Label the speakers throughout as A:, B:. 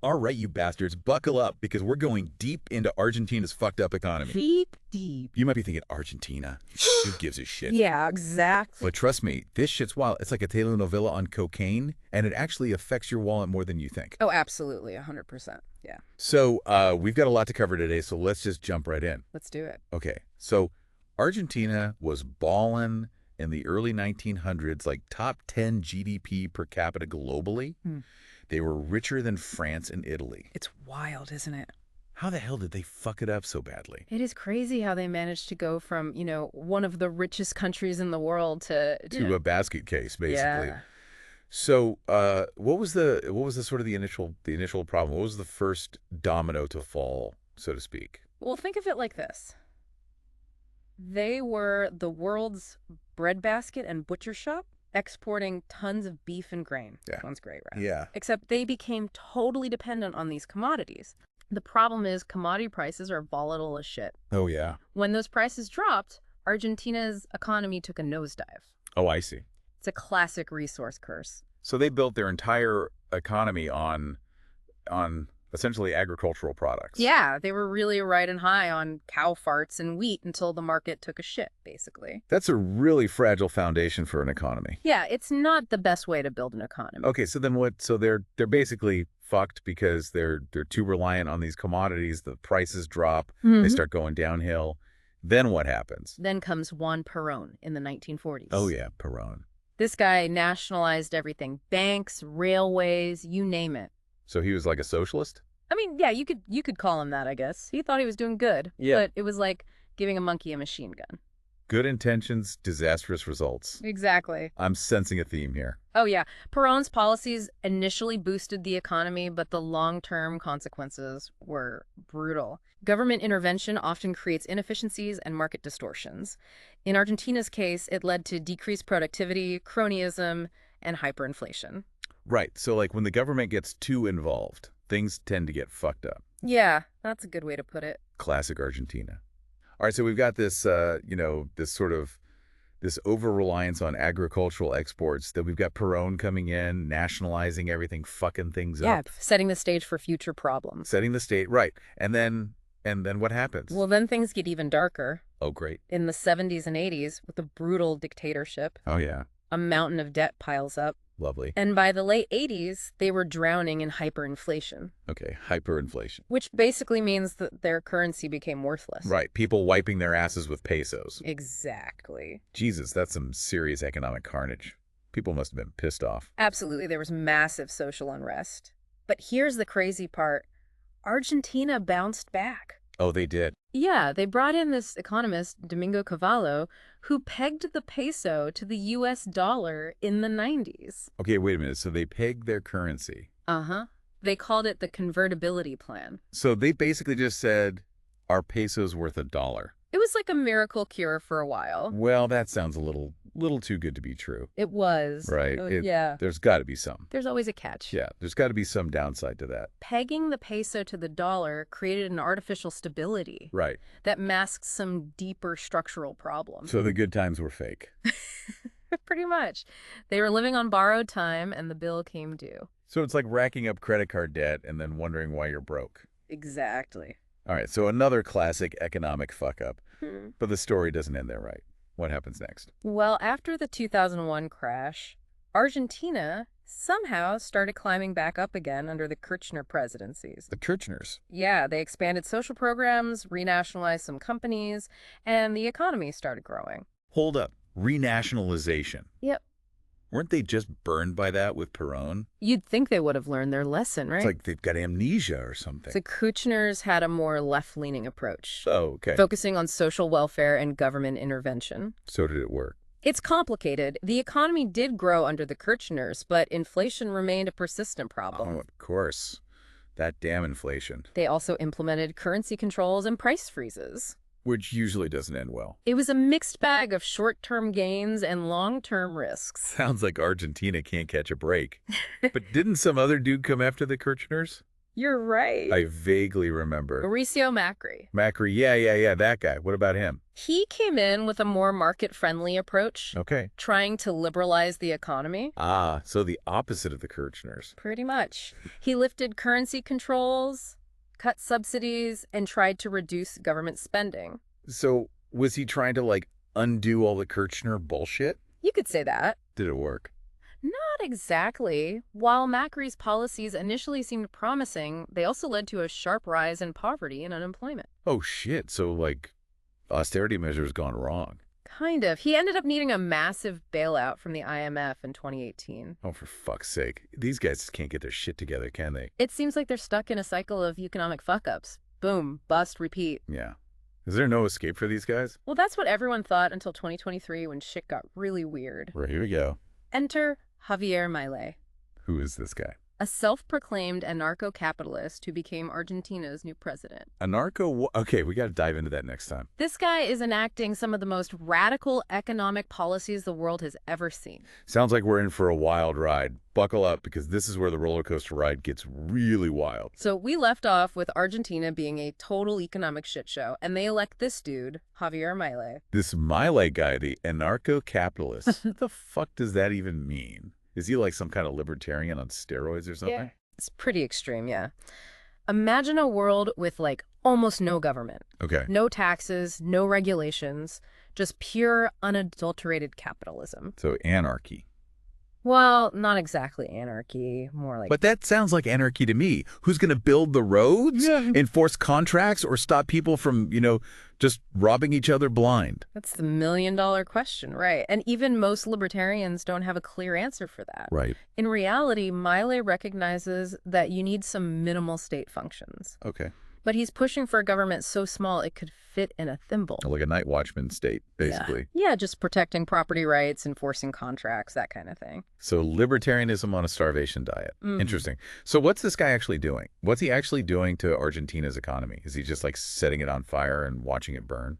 A: All right, you bastards, buckle up because we're going deep into Argentina's fucked up economy.
B: Deep, deep.
A: You might be thinking, Argentina? Who gives a shit?
B: Yeah, exactly.
A: But trust me, this shit's wild. It's like a telenovela on cocaine, and it actually affects your wallet more than you think.
B: Oh, absolutely, 100%. Yeah.
A: So we've got a lot to cover today, so let's just jump right in.
B: Let's do it.
A: Okay, so Argentina was ballin' in the early 1900s, like top 10 GDP per capita globally. They were richer than France and Italy.
B: It's wild, isn't it?
A: How the hell did they fuck it up so badly?
B: It is crazy how they managed to go from, one of the richest countries in the world to
A: A basket case, basically.
B: Yeah.
A: So, what was the sort of the initial problem? What was the first domino to fall, so to speak?
B: Well, think of it like this. They were the world's breadbasket and butcher shop, exporting tons of beef and grain.
A: Yeah.
B: Sounds great, right?
A: Yeah.
B: Except they became totally dependent on these commodities. The problem is commodity prices are volatile as shit.
A: Oh, yeah.
B: When those prices dropped, Argentina's economy took a nosedive.
A: Oh, I see.
B: It's a classic resource curse.
A: So they built their entire economy on essentially agricultural products.
B: Yeah, they were really riding high on cow farts and wheat until the market took a shit, basically.
A: That's a really fragile foundation for an economy.
B: Yeah, it's not the best way to build an economy.
A: Okay, so then what? So they're basically fucked because they're too reliant on these commodities. The prices drop. They start going downhill. Then what happens?
B: Then comes Juan Perón in the 1940s.
A: Oh yeah, Perón.
B: This guy nationalized everything. Banks, railways, you name it.
A: So he was like a socialist?
B: I mean, yeah, you could call him that, I guess. He thought he was doing good.
A: Yeah.
B: But it was like giving a monkey a machine gun.
A: Good intentions, disastrous results.
B: Exactly.
A: I'm sensing a theme here.
B: Oh, yeah. Perón's policies initially boosted the economy, but the long-term consequences were brutal. Government intervention often creates inefficiencies and market distortions. In Argentina's case, it led to decreased productivity, cronyism, and hyperinflation.
A: Right. So like when the government gets too involved, things tend to get fucked up.
B: Yeah, that's a good way to put it.
A: Classic Argentina. All right, so we've got this, this over-reliance on agricultural exports. That we've got Perón coming in, nationalizing everything, fucking things
B: Yeah,
A: up.
B: setting the stage for future problems.
A: Setting the state, right. And then what happens?
B: Well, then things get even darker.
A: Oh, great.
B: In the 70s and 80s, with a brutal dictatorship,
A: Oh, yeah.
B: a mountain of debt piles up.
A: Lovely.
B: And by the late 80s, they were drowning in hyperinflation.
A: Okay, hyperinflation.
B: Which basically means that their currency became worthless.
A: Right, people wiping their asses with pesos.
B: Exactly.
A: Jesus, that's some serious economic carnage. People must have been pissed off.
B: Absolutely, there was massive social unrest. But here's the crazy part. Argentina bounced back.
A: Oh, they did?
B: Yeah, they brought in this economist, Domingo Cavallo, who pegged the peso to the US dollar in the 90s.
A: Okay, wait a minute. So they pegged their currency.
B: Uh-huh. They called it the convertibility plan.
A: So they basically just said, our peso's worth $1.
B: It was like a miracle cure for a while.
A: Well, that sounds a little too good to be true.
B: It was.
A: Right.
B: Yeah.
A: There's got to be some.
B: There's always a catch.
A: Yeah, there's got to be some downside to that.
B: Pegging the peso to the dollar created an artificial stability.
A: Right.
B: That masked some deeper structural problems.
A: So the good times were fake.
B: Pretty much. They were living on borrowed time and the bill came due.
A: So it's like racking up credit card debt and then wondering why you're broke.
B: Exactly.
A: All right, so another classic economic fuck-up. But the story doesn't end there, right? What happens next?
B: Well, after the 2001 crash, Argentina somehow started climbing back up again under the Kirchner presidencies.
A: The Kirchners.
B: Yeah, they expanded social programs, renationalized some companies, and the economy started growing.
A: Hold up. Renationalization.
B: Yep.
A: Weren't they just burned by that with Perón?
B: You'd think they would have learned their lesson, right?
A: It's like they've got amnesia or something.
B: The Kirchners had a more left-leaning approach,
A: Oh, okay.
B: focusing on social welfare and government intervention.
A: So did it work?
B: It's complicated. The economy did grow under the Kirchners, but inflation remained a persistent problem.
A: Oh, of course. That damn inflation.
B: They also implemented currency controls and price freezes.
A: Which usually doesn't end well.
B: It was a mixed bag of short-term gains and long-term risks.
A: Sounds like Argentina can't catch a break. But didn't some other dude come after the Kirchners?
B: You're right.
A: I vaguely remember.
B: Mauricio Macri.
A: Macri, yeah, that guy. What about him?
B: He came in with a more market-friendly approach,
A: Okay.
B: trying to liberalize the economy.
A: Ah, so the opposite of the Kirchners.
B: Pretty much. He lifted currency controls, cut subsidies, and tried to reduce government spending.
A: So was he trying to, like, undo all the Kirchner bullshit?
B: You could say that.
A: Did it work?
B: Not exactly. While Macri's policies initially seemed promising, they also led to a sharp rise in poverty and unemployment.
A: Oh, shit. So, like, austerity measures gone wrong.
B: Kind of. He ended up needing a massive bailout from the IMF in 2018.
A: Oh, for fuck's sake. These guys can't get their shit together, can they?
B: It seems like they're stuck in a cycle of economic fuck-ups. Boom, bust, repeat.
A: Yeah. Is there no escape for these guys?
B: Well, that's what everyone thought until 2023 when shit got really weird.
A: Right, here we go.
B: Enter Javier Milei,
A: Who is this guy?
B: a self-proclaimed anarcho-capitalist who became Argentina's new president.
A: Okay, we got to dive into that next time.
B: This guy is enacting some of the most radical economic policies the world has ever seen.
A: Sounds like we're in for a wild ride. Buckle up, because this is where the roller coaster ride gets really wild.
B: So we left off with Argentina being a total economic shit show, and they elect this dude, Javier Milei.
A: This Milei guy, the anarcho-capitalist, what the fuck does that even mean? Is he like some kind of libertarian on steroids or something?
B: Yeah. It's pretty extreme, yeah. Imagine a world with, like, almost no government.
A: Okay.
B: No taxes, no regulations, just pure, unadulterated capitalism.
A: So anarchy.
B: Well, not exactly anarchy, more like...
A: But that sounds like anarchy to me. Who's going to build the roads, enforce contracts, or stop people from, just robbing each other blind?
B: That's the million-dollar question, right? And even most libertarians don't have a clear answer for that.
A: Right.
B: In reality, Milei recognizes that you need some minimal state functions.
A: Okay.
B: But he's pushing for a government so small it could fit in a thimble.
A: Like a night watchman state, basically.
B: Yeah, just protecting property rights, enforcing contracts, that kind of thing.
A: So libertarianism on a starvation diet. Interesting. So what's this guy actually doing? What's he actually doing to Argentina's economy? Is he just like setting it on fire and watching it burn?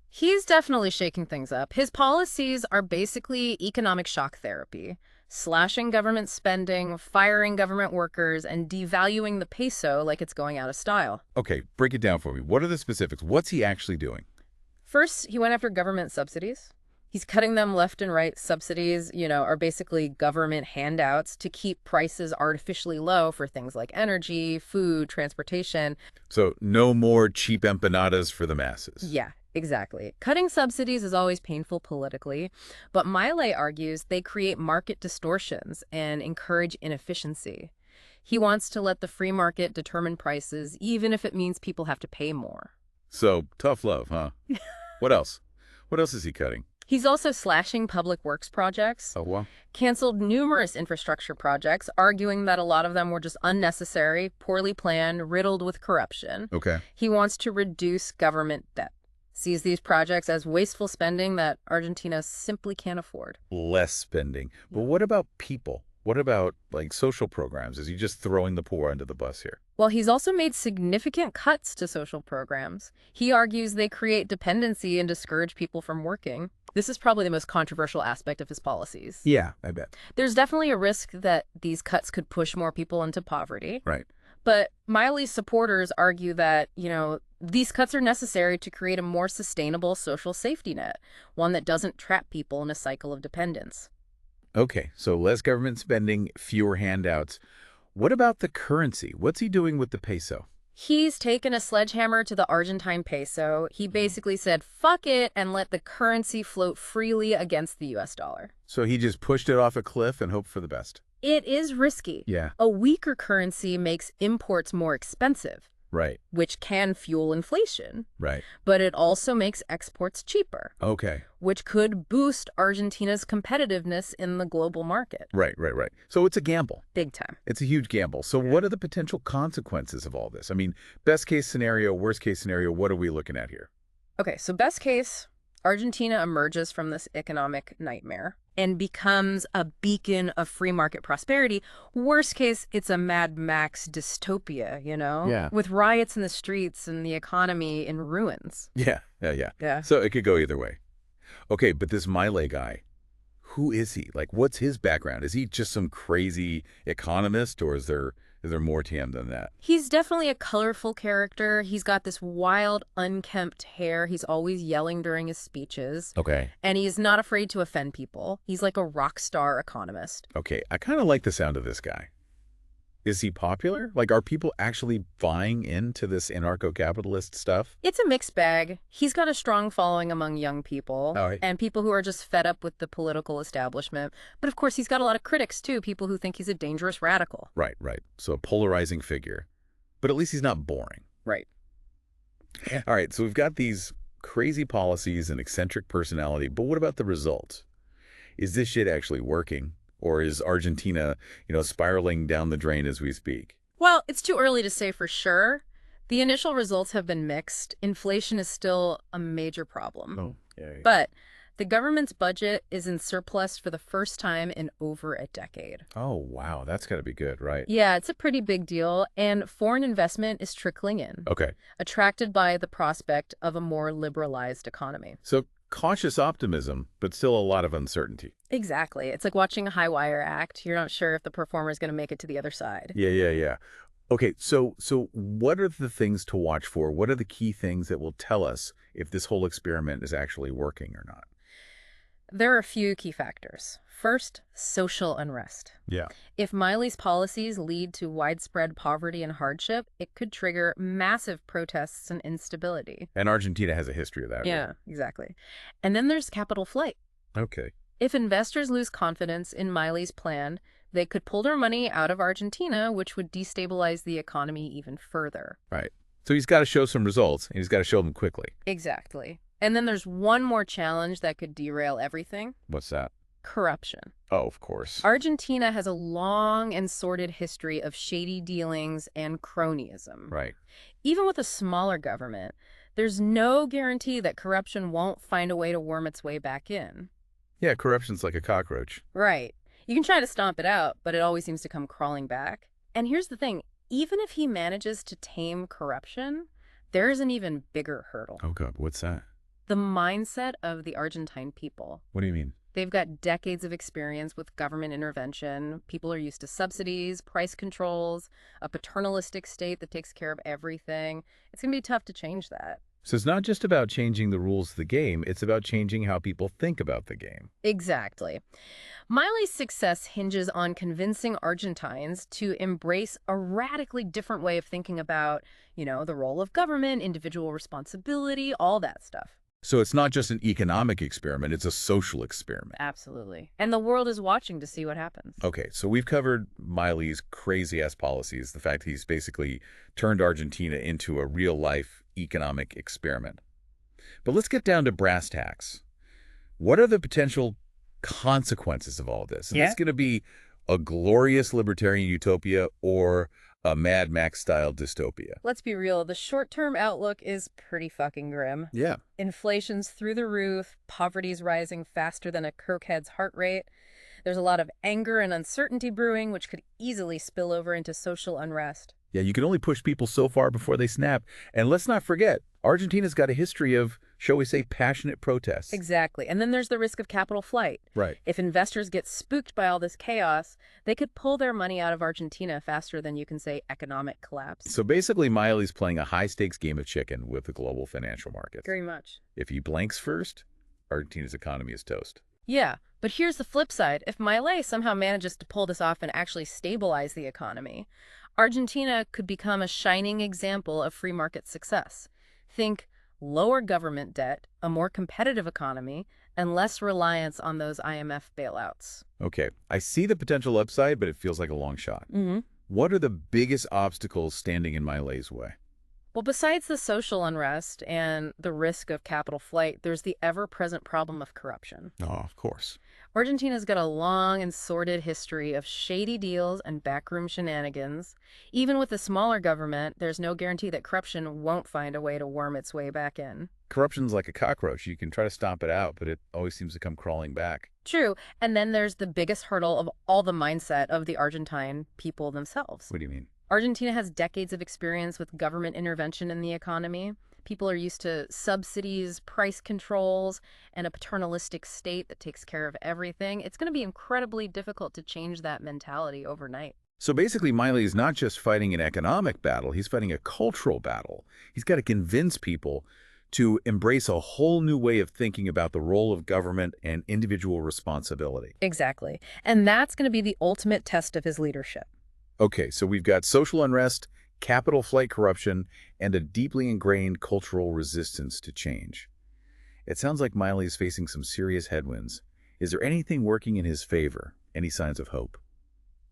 B: He's definitely shaking things up. His policies are basically economic shock therapy, slashing government spending, firing government workers, and devaluing the peso like it's going out of style.
A: Okay, break it down for me. What are the specifics? What's he actually doing?
B: First, he went after government subsidies. He's cutting them left and right. Subsidies, are basically government handouts to keep prices artificially low for things like energy, food, transportation.
A: So no more cheap empanadas for the masses.
B: Yeah, exactly. Cutting subsidies is always painful politically, but Milei argues they create market distortions and encourage inefficiency. He wants to let the free market determine prices, even if it means people have to pay more.
A: So tough love, huh? What else? What else is he cutting?
B: He's also slashing public works projects,
A: Oh, well.
B: canceled numerous infrastructure projects, arguing that a lot of them were just unnecessary, poorly planned, riddled with corruption.
A: Okay.
B: He wants to reduce government debt, sees these projects as wasteful spending that Argentina simply can't afford.
A: Less spending. But what about people? What about, like, social programs? Is he just throwing the poor under the bus here?
B: Well, he's also made significant cuts to social programs. He argues they create dependency and discourage people from working. This is probably the most controversial aspect of his policies.
A: Yeah, I bet.
B: There's definitely a risk that these cuts could push more people into poverty.
A: Right.
B: But Miley's supporters argue that, these cuts are necessary to create a more sustainable social safety net, one that doesn't trap people in a cycle of dependence.
A: Okay, so less government spending, fewer handouts. What about the currency? What's he doing with the peso?
B: He's taken a sledgehammer to the Argentine peso. He basically said, fuck it, and let the currency float freely against the US dollar.
A: So he just pushed it off a cliff and hoped for the best.
B: It is risky.
A: Yeah.
B: A weaker currency makes imports more expensive,
A: Right.
B: which can fuel inflation.
A: Right.
B: But it also makes exports cheaper,
A: Okay.
B: which could boost Argentina's competitiveness in the global market.
A: Right. So it's a gamble.
B: Big time.
A: It's a huge gamble. So what are the potential consequences of all this? I mean, best case scenario, worst case scenario, what are we looking at here?
B: Okay, so best case, Argentina emerges from this economic nightmare and becomes a beacon of free market prosperity. Worst case, it's a Mad Max dystopia,
A: Yeah.
B: with riots in the streets and the economy in ruins.
A: Yeah.
B: Yeah.
A: So it could go either way. Okay, but this Milei guy, who is he? Like, what's his background? Is he just some crazy economist, or is there Is there more to him than that?
B: He's definitely a colorful character. He's got this wild, unkempt hair. He's always yelling during his speeches.
A: Okay.
B: And he's not afraid to offend people. He's like a rock star economist.
A: Okay, I kind of like the sound of this guy. Is he popular? Like, are people actually buying into this anarcho-capitalist stuff?
B: It's a mixed bag. He's got a strong following among young people and people who are just fed up with the political establishment. But of course, he's got a lot of critics, too, people who think he's a dangerous radical.
A: Right, right. So a polarizing figure. But at least he's not boring.
B: Right.
A: All right, so we've got these crazy policies and eccentric personality, but what about the results? Is this shit actually working? Or is Argentina, spiraling down the drain as we speak?
B: Well, it's too early to say for sure. The initial results have been mixed. Inflation is still a major problem.
A: Oh, yeah.
B: But the government's budget is in surplus for the first time in over a decade.
A: Oh, wow. That's got to be good, right?
B: Yeah, it's a pretty big deal. And foreign investment is trickling in,
A: Okay.
B: attracted by the prospect of a more liberalized economy.
A: So cautious optimism, but still a lot of uncertainty.
B: Exactly. It's like watching a high wire act. You're not sure if the performer is going to make it to the other side.
A: Yeah. Okay, so what are the things to watch for? What are the key things that will tell us if this whole experiment is actually working or not?
B: There are a few key factors. First, social unrest.
A: Yeah.
B: If Miley's policies lead to widespread poverty and hardship, it could trigger massive protests and instability.
A: And Argentina has a history of that.
B: Yeah, exactly. And then there's capital flight.
A: Okay.
B: If investors lose confidence in Miley's plan, they could pull their money out of Argentina, which would destabilize the economy even further.
A: Right. So he's got to show some results, and he's got to show them quickly.
B: Exactly. And then there's one more challenge that could derail everything.
A: What's that?
B: Corruption.
A: Oh, of course.
B: Argentina has a long and sordid history of shady dealings and cronyism.
A: Right.
B: Even with a smaller government, there's no guarantee that corruption won't find a way to worm its way back in.
A: Yeah, corruption's like a cockroach.
B: Right. You can try to stomp it out, but it always seems to come crawling back. And here's the thing. Even if he manages to tame corruption, there's an even bigger hurdle.
A: Oh, God. What's that?
B: The mindset of the Argentine people.
A: What do you mean?
B: They've got decades of experience with government intervention. People are used to subsidies, price controls, a paternalistic state that takes care of everything. It's going to be tough to change that.
A: So it's not just about changing the rules of the game, it's about changing how people think about the game.
B: Exactly. Miley's success hinges on convincing Argentines to embrace a radically different way of thinking about, the role of government, individual responsibility, all that stuff.
A: So it's not just an economic experiment, it's a social experiment.
B: Absolutely. And the world is watching to see what happens.
A: Okay, so we've covered Miley's crazy-ass policies, the fact he's basically turned Argentina into a real-life economic experiment. But let's get down to brass tacks. What are the potential consequences of all this? Is this going to be a glorious libertarian utopia or a Mad Max-style dystopia?
B: Let's be real. The short-term outlook is pretty fucking grim.
A: Yeah.
B: Inflation's through the roof. Poverty's rising faster than a Kirkhead's heart rate. There's a lot of anger and uncertainty brewing, which could easily spill over into social unrest.
A: Yeah, you can only push people so far before they snap. And let's not forget, Argentina's got a history of, shall we say, passionate protests.
B: Exactly. And then there's the risk of capital flight.
A: Right.
B: If investors get spooked by all this chaos, they could pull their money out of Argentina faster than you can say economic collapse.
A: So basically, Miley's playing a high-stakes game of chicken with the global financial markets.
B: Very much.
A: If he blanks first, Argentina's economy is toast.
B: Yeah, but here's the flip side. If Milei somehow manages to pull this off and actually stabilize the economy, Argentina could become a shining example of free market success. Think lower government debt, a more competitive economy, and less reliance on those IMF bailouts.
A: Okay, I see the potential upside, but it feels like a long shot.
B: Mm-hmm.
A: What are the biggest obstacles standing in Milei's way?
B: Well, besides the social unrest and the risk of capital flight, there's the ever-present problem of corruption.
A: Oh, of course.
B: Argentina's got a long and sordid history of shady deals and backroom shenanigans. Even with a smaller government, there's no guarantee that corruption won't find a way to worm its way back in.
A: Corruption's like a cockroach. You can try to stomp it out, but it always seems to come crawling back.
B: True. And then there's the biggest hurdle of all, the mindset of the Argentine people themselves.
A: What do you mean?
B: Argentina has decades of experience with government intervention in the economy. People are used to subsidies, price controls, and a paternalistic state that takes care of everything. It's going to be incredibly difficult to change that mentality overnight.
A: So basically, Milei is not just fighting an economic battle, he's fighting a cultural battle. He's got to convince people to embrace a whole new way of thinking about the role of government and individual responsibility.
B: Exactly. And that's going to be the ultimate test of his leadership.
A: Okay, so we've got social unrest, capital flight corruption, and a deeply ingrained cultural resistance to change. It sounds like Miley is facing some serious headwinds. Is there anything working in his favor? Any signs of hope?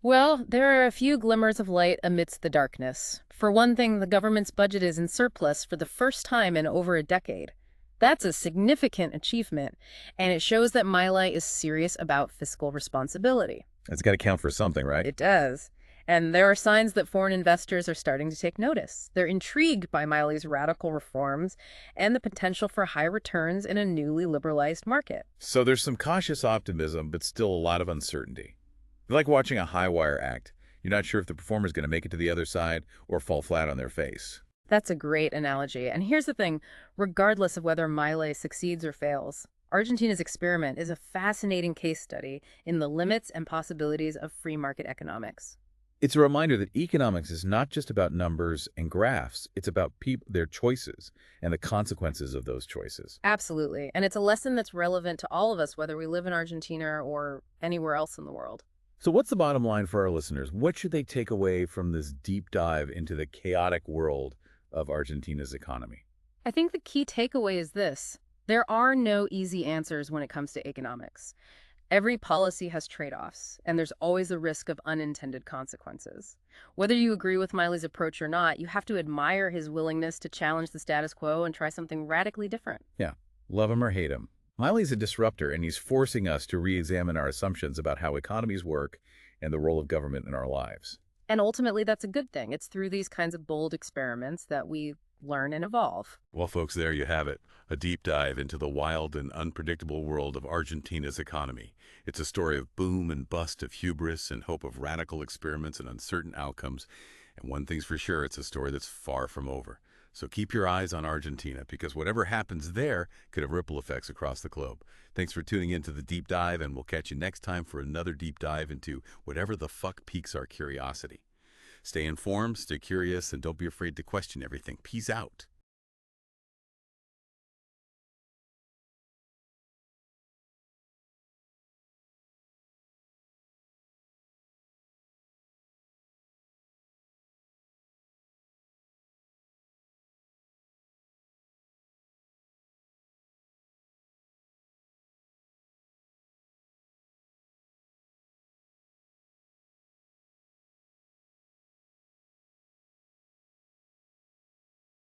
B: Well, there are a few glimmers of light amidst the darkness. For one thing, the government's budget is in surplus for the first time in over a decade. That's a significant achievement, and it shows that Milei is serious about fiscal responsibility.
A: That's got to count for something, right?
B: It does. And there are signs that foreign investors are starting to take notice. They're intrigued by Miley's radical reforms and the potential for high returns in a newly liberalized market.
A: So there's some cautious optimism, but still a lot of uncertainty. It's like watching a high wire act. You're not sure if the performer's going to make it to the other side or fall flat on their face.
B: That's a great analogy. And here's the thing, regardless of whether Milei succeeds or fails, Argentina's experiment is a fascinating case study in the limits and possibilities of free market economics.
A: It's a reminder that economics is not just about numbers and graphs. It's about people, their choices, and the consequences of those choices.
B: Absolutely. And it's a lesson that's relevant to all of us, whether we live in Argentina or anywhere else in the world.
A: So what's the bottom line for our listeners? What should they take away from this deep dive into the chaotic world of Argentina's economy?
B: I think the key takeaway is this. There are no easy answers when it comes to economics. Every policy has trade-offs, and there's always the risk of unintended consequences. Whether you agree with Miley's approach or not, you have to admire his willingness to challenge the status quo and try something radically different.
A: Yeah, love him or hate him. Miley's a disruptor, and he's forcing us to re-examine our assumptions about how economies work and the role of government in our lives.
B: And ultimately, that's a good thing. It's through these kinds of bold experiments that we learn and evolve.
C: Well, folks, there you have it. A deep dive into the wild and unpredictable world of Argentina's economy. It's a story of boom and bust, of hubris and hope, of radical experiments and uncertain outcomes. And one thing's for sure, it's a story that's far from over. So keep your eyes on Argentina, because whatever happens there could have ripple effects across the globe. Thanks for tuning in to the deep dive, and we'll catch you next time for another deep dive into whatever the fuck piques our curiosity. Stay informed, stay curious, and don't be afraid to question everything. Peace out.